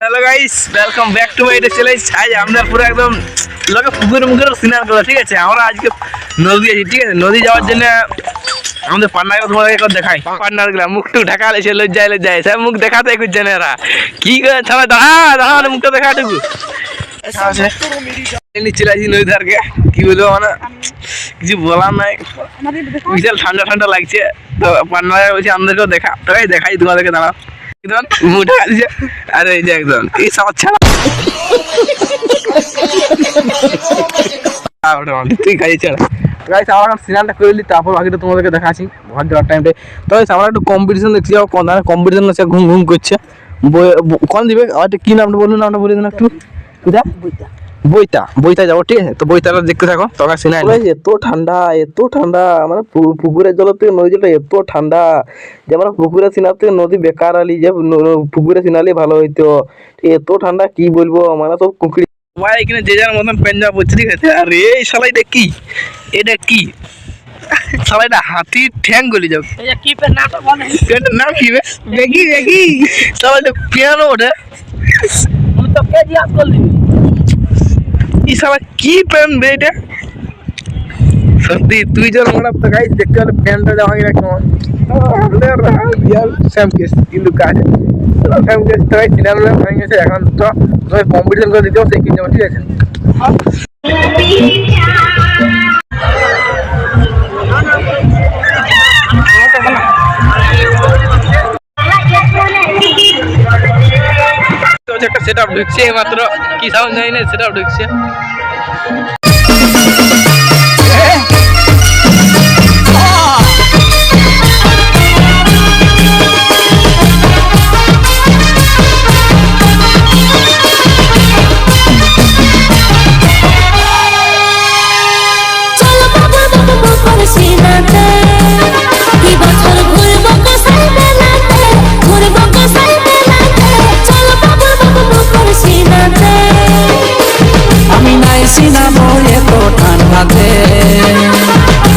Hello guys, welcome back to my channel. আজ আমরা পুরো একদম লোকে পুকুর মুখের স্নান করবো, ঠিক আছে? আমরা আজকে নদী আছি, ঠিক আছে? নদী যাওয়ার জন্য আমাদের পান্নাকে তোমাদেরকে একবার দেখাই। পান্নার গুলা মুখটু ঢাকা লেছে, লজ্জায় সব মুখ দেখাতে করছে না এরা। কি করে ছাড়া দাঁড়া মুখটা দেখাটুকু চলে আসি নদী ধারকে। কি বলবো, মানে কিছু বলার নাই, বিশাল ঠান্ডা ঠান্ডা লাগছে। তো পান্না বলছি আমাদেরকেও দেখা, তোরাই দেখাই তোমাদেরকে। দাঁড়া মুখটা দিছে, আরে এই যে একদম এই সবার ছাড়া তুই কাজে ছাড়া গাইস। আমার সিনানটা করে নিই, তারপর বাকিটা তোমাদেরকে দেখাচ্ছি ঘর যাওয়ার টাইমটা। তো আমার একটু কম্পিটিশন দেখছি, কম্পিটিশন আছে, ঘুম ঘুম করছে। কোন দিবে কি নামটা বলুন, নামটা বলে দিন একটু। কোথায়? বইতা যাবো, ঠিক আছে? তো বইতাটা দেখতে থাকো। তখন সিনাই এত ঠান্ডা মানে পুকুরের জলের থেকে নদী জলটা এত ঠান্ডা যে আমরা পুকুরে সিনার থেকে নদী বেকার আলি, যে পুকুরে সিনালে ভালো হইতো। এত ঠান্ডা কি বলবো, মানে সব কুকুরি সবাই এখানে যে যার মতন পেঞ্জাব হচ্ছে, ঠিক আছে? আর এই শালাইটা কি, এটা কি শালাইটা হাতির ঠ্যাং গলি যাও। নাম কি বেগি শালাইটা পিয়ানো ওটা কি প্যান্ট বে এটা? সত্যি তুই যখন মোড়া তো গাইস দেখতে হলে প্যান্টটা যাওয়া গেলে কেমন কিন্তু কাজে হয়ে গেছে। এখন তো কম্পিটিশন করে দিতেও সেই কিনতে, ঠিক আছে? একটা সেট আপ ঢুকছে মাত্র, কি সাউন্ড হয় না, সেট আপ ঢুকছে।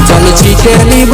চল ছিটে নিব